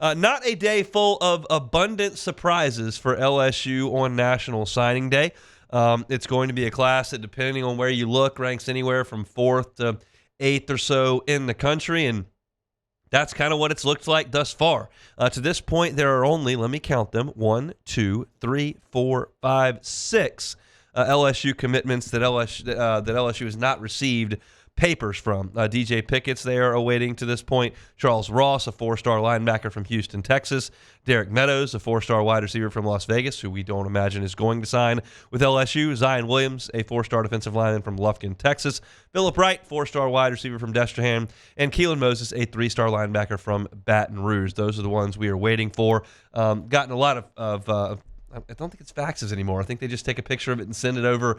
Not a day full of abundant surprises for LSU on National Signing Day. It's going to be a class that, depending on where you look, ranks anywhere from 4th to 8th or so in the country, and that's kind of what it's looked like thus far. To this point, there are only, let me count them, 1, 2, 3, 4, 5, 6 LSU commitments that LSU has not received papers from. DJ Pickett's there awaiting to this point. Charles Ross, a 4-star linebacker from Houston, Texas. Derek Meadows, a 4-star wide receiver from Las Vegas, who we don't imagine is going to sign with LSU. Zion Williams, a 4-star defensive lineman from Lufkin, Texas. Phillip Wright, 4-star wide receiver from Destrehan. And Keelan Moses, a 3-star linebacker from Baton Rouge. Those are the ones we are waiting for. Gotten a lot of I don't think it's faxes anymore. I think they just take a picture of it and send it over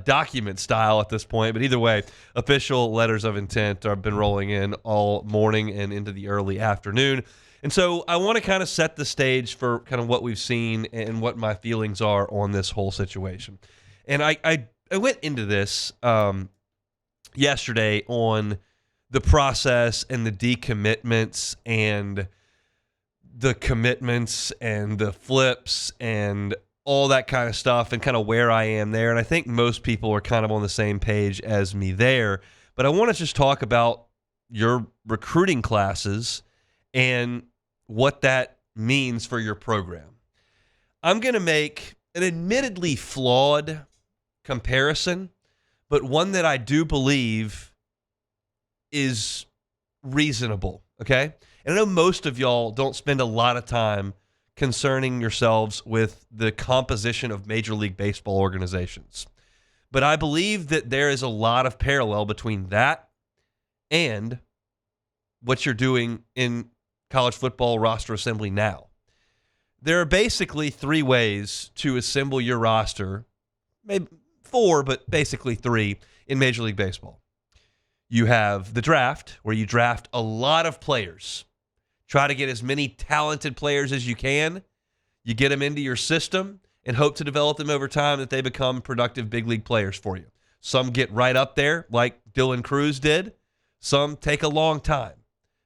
document style at this point. But either way, official letters of intent have been rolling in all morning and into the early afternoon. And so I want to kind of set the stage for kind of what we've seen and what my feelings are on this whole situation. And I went into this yesterday on the process and the decommitments and the commitments and the flips and all that kind of stuff and kind of where I am there. And I think most people are kind of on the same page as me there. But I want to just talk about your recruiting classes and what that means for your program. I'm going to make an admittedly flawed comparison, but one that I do believe is reasonable, okay? And I know most of y'all don't spend a lot of time concerning yourselves with the composition of Major League Baseball organizations. But I believe that there is a lot of parallel between that and what you're doing in college football roster assembly now. There are basically 3 ways to assemble your roster, maybe 4, but basically 3 in Major League Baseball. You have the draft, where you draft a lot of players. Try to get as many talented players as you can. You get them into your system and hope to develop them over time that they become productive big league players for you. Some get right up there like Dylan Cruz did. Some take a long time.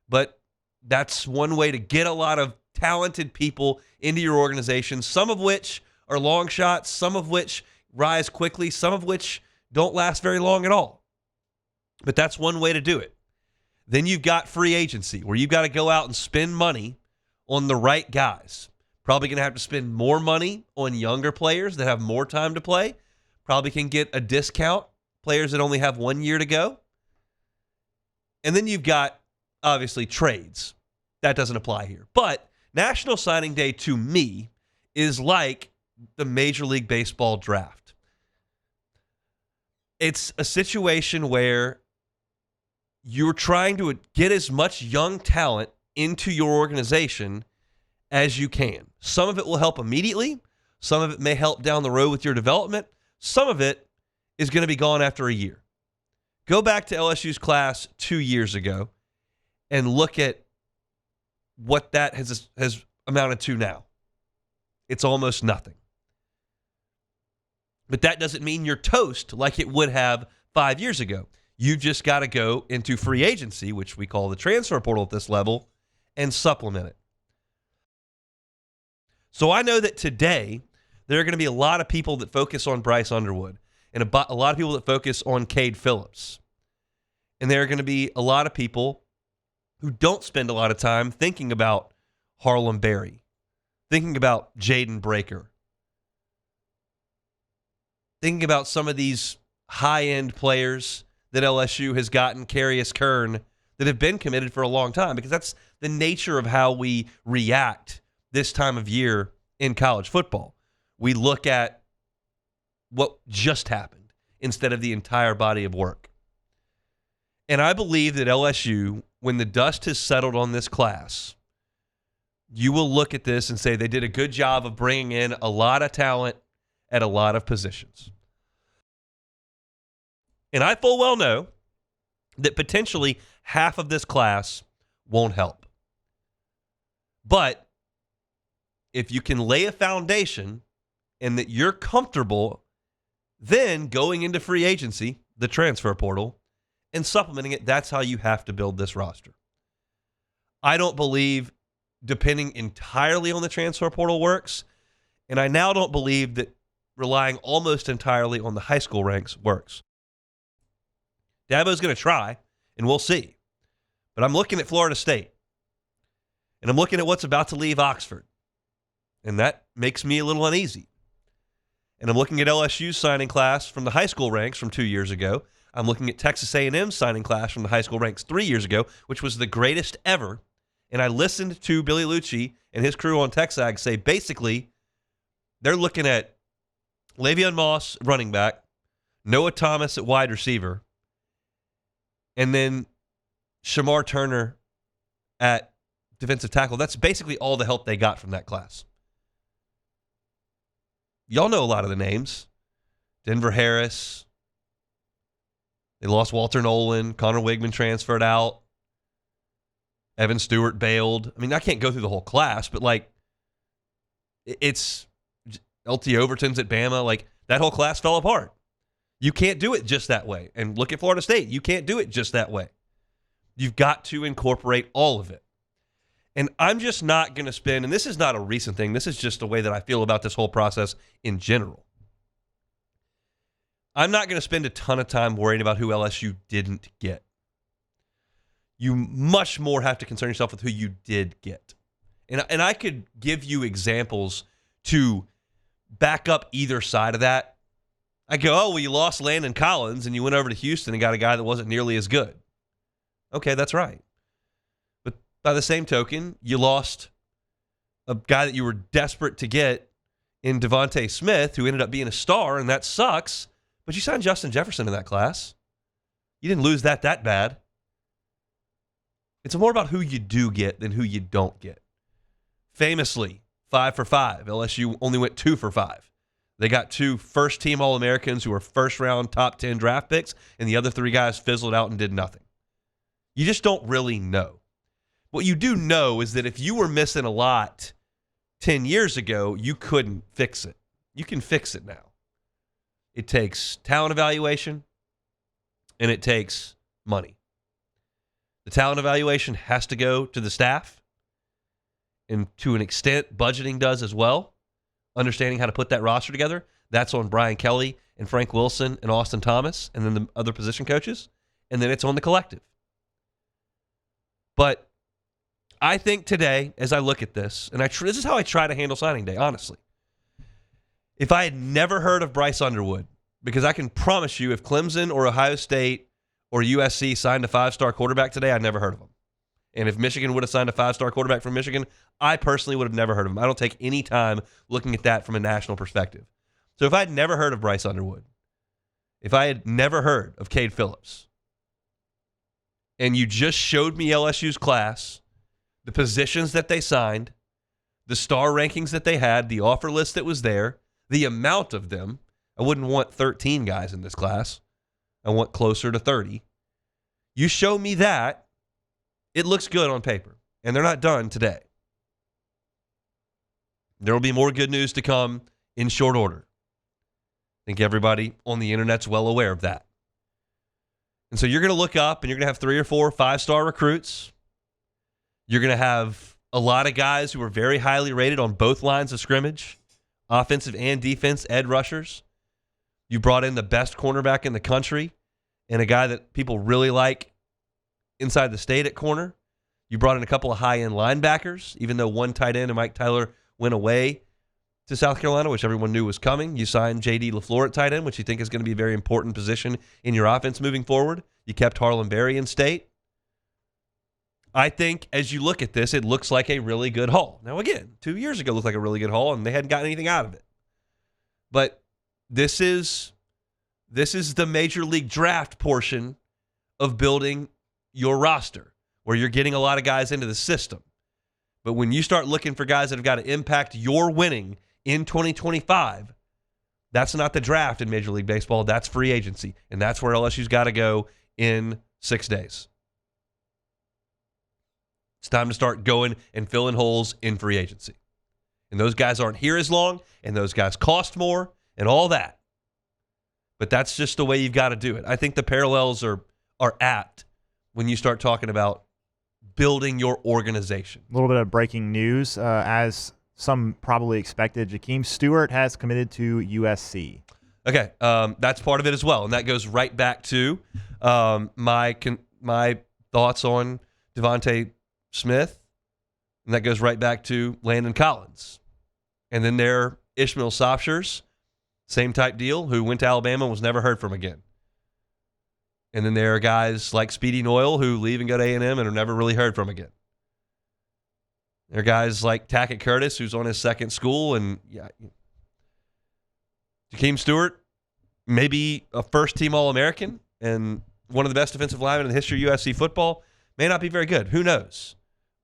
But that's one way to get a lot of talented people into your organization, some of which are long shots, some of which rise quickly, some of which don't last very long at all. But that's one way to do it. Then you've got free agency, where you've got to go out and spend money on the right guys. Probably going to have to spend more money on younger players that have more time to play. Probably can get a discount, players that only have 1 year to go. And then you've got, obviously, trades. That doesn't apply here. But National Signing Day, to me, is like the Major League Baseball draft. It's a situation where you're trying to get as much young talent into your organization as you can. Some of it will help immediately. Some of it may help down the road with your development. Some of it is going to be gone after a year. Go back to LSU's class 2 years ago and look at what that has amounted to now. It's almost nothing. But that doesn't mean you're toast like it would have 5 years ago. You've just got to go into free agency, which we call the transfer portal at this level, and supplement it. So I know that today there are going to be a lot of people that focus on Bryce Underwood and a lot of people that focus on Cade Phillips. And there are going to be a lot of people who don't spend a lot of time thinking about Harlem Berry, thinking about Jaden Breaker, thinking about some of these high-end players that LSU has gotten, Carius Kern, that have been committed for a long time, because that's the nature of how we react this time of year in college football. We look at what just happened instead of the entire body of work. And I believe that LSU, when the dust has settled on this class, you will look at this and say they did a good job of bringing in a lot of talent at a lot of positions. And I full well know that potentially half of this class won't help. But if you can lay a foundation and that you're comfortable then going into free agency, the transfer portal, and supplementing it, that's how you have to build this roster. I don't believe depending entirely on the transfer portal works. And I now don't believe that relying almost entirely on the high school ranks works. Dabo's going to try, and we'll see. But I'm looking at Florida State, and I'm looking at what's about to leave Oxford, and that makes me a little uneasy. And I'm looking at LSU's signing class from the high school ranks from 2 years ago. I'm looking at Texas A&M's signing class from the high school ranks 3 years ago, which was the greatest ever. And I listened to Billy Lucci and his crew on TexAg say basically they're looking at Le'Veon Moss, running back, Noah Thomas at wide receiver, and then Shamar Turner at defensive tackle. That's basically all the help they got from that class. Y'all know a lot of the names. Denver Harris. They lost Walter Nolan. Connor Wigman transferred out. Evan Stewart bailed. I mean, I can't go through the whole class, but like, it's LT Overton's at Bama. Like, that whole class fell apart. You can't do it just that way. And look at Florida State. You can't do it just that way. You've got to incorporate all of it. And I'm just not going to spend, and this is not a recent thing, this is just the way that I feel about this whole process in general. I'm not going to spend a ton of time worrying about who LSU didn't get. You much more have to concern yourself with who you did get. And I could give you examples to back up either side of that. I go, oh, well, you lost Landon Collins and you went over to Houston and got a guy that wasn't nearly as good. Okay, that's right. But by the same token, you lost a guy that you were desperate to get in Devontae Smith, who ended up being a star, and that sucks. But you signed Justin Jefferson in that class. You didn't lose that bad. It's more about who you do get than who you don't get. Famously, 5 for 5. LSU only went 2 for 5. They got 2 first-team All-Americans who were first-round top 10 draft picks, and the other 3 guys fizzled out and did nothing. You just don't really know. What you do know is that if you were missing a lot 10 years ago, you couldn't fix it. You can fix it now. It takes talent evaluation, and it takes money. The talent evaluation has to go to the staff, and to an extent, budgeting does as well. Understanding how to put that roster together, that's on Brian Kelly and Frank Wilson and Austin Thomas, and then the other position coaches, and then it's on the collective. But I think today, as I look at this, and this is how I try to handle signing day, honestly. If I had never heard of Bryce Underwood, because I can promise you if Clemson or Ohio State or USC signed a 5-star quarterback today, I'd never heard of him. And if Michigan would have signed a 5-star quarterback from Michigan, I personally would have never heard of him. I don't take any time looking at that from a national perspective. So if I had never heard of Bryce Underwood, if I had never heard of Cade Phillips, and you just showed me LSU's class, the positions that they signed, the star rankings that they had, the offer list that was there, the amount of them, I wouldn't want 13 guys in this class. I want closer to 30. You show me that, it looks good on paper, and they're not done today. There will be more good news to come in short order. I think everybody on the internet's well aware of that. And so you're going to look up, and you're going to have 3 or 4 5-star recruits. You're going to have a lot of guys who are very highly rated on both lines of scrimmage, offensive and defense, edge rushers. You brought in the best cornerback in the country and a guy that people really like inside the state at corner. You brought in a couple of high-end linebackers, even though one tight end and Mike Tyler went away to South Carolina, which everyone knew was coming. You signed J.D. LaFleur at tight end, which you think is going to be a very important position in your offense moving forward. You kept Harlem Berry in state. I think as you look at this, it looks like a really good haul. Now, again, 2 years ago looked like a really good haul, and they hadn't gotten anything out of it. But this is the major league draft portion of building your roster, where you're getting a lot of guys into the system. But when you start looking for guys that have got to impact your winning in 2025, that's not the draft in Major League Baseball. That's free agency, and that's where LSU's got to go in 6 days. It's time to start going and filling holes in free agency. And those guys aren't here as long, and those guys cost more, and all that. But that's just the way you've got to do it. I think the parallels are apt when you start talking about building your organization. A little bit of breaking news. As some probably expected, Jakeem Stewart has committed to USC. Okay, that's part of it as well, and that goes right back to my thoughts on Devontae Smith, and that goes right back to Landon Collins. And then there are Ishmael Sopshers, same type deal, who went to Alabama and was never heard from again. And then there are guys like Speedy Noyle who leave and go to A&M and are never really heard from again. There are guys like Tackett Curtis, who's on his second school, and Jakeem Stewart, maybe a first-team All-American and one of the best defensive linemen in the history of USC football, may not be very good. Who knows?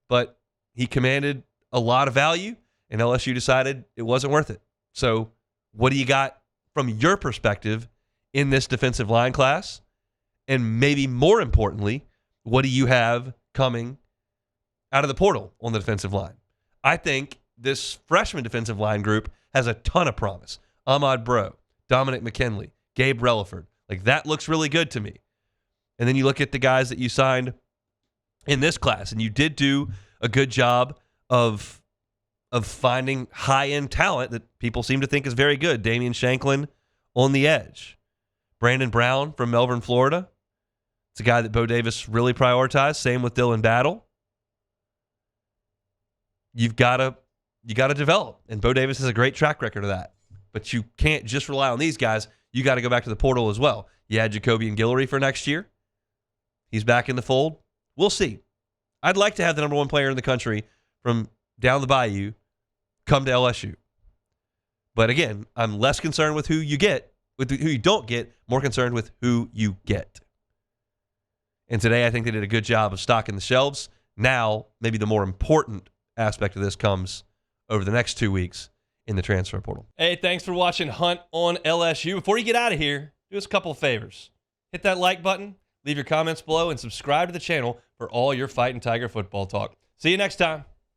But he commanded a lot of value, and LSU decided it wasn't worth it. So what do you got from your perspective in this defensive line class? And maybe more importantly, what do you have coming out of the portal on the defensive line? I think this freshman defensive line group has a ton of promise. Ahmad Bro, Dominic McKinley, Gabe Relaford. Like, that looks really good to me. And then you look at the guys that you signed in this class, and you did do a good job of finding high-end talent that people seem to think is very good. Damian Shanklin on the edge. Brandon Brown from Melbourne, Florida. It's a guy that Bo Davis really prioritized. Same with Dylan Battle. You got to develop, and Bo Davis has a great track record of that. But you can't just rely on these guys. You got to go back to the portal as well. You had Jacobian Guillory for next year. He's back in the fold. We'll see. I'd like to have the number one player in the country from down the bayou come to LSU. But again, I'm less concerned with who you get, with who you don't get, more concerned with who you get. And today I think they did a good job of stocking the shelves. Now, maybe the more important aspect of this comes over the next 2 weeks in the transfer portal. Hey, thanks for watching Hunt on LSU. Before you get out of here, do us a couple of favors. Hit that like button, leave your comments below, and subscribe to the channel for all your Fighting Tiger football talk. See you next time.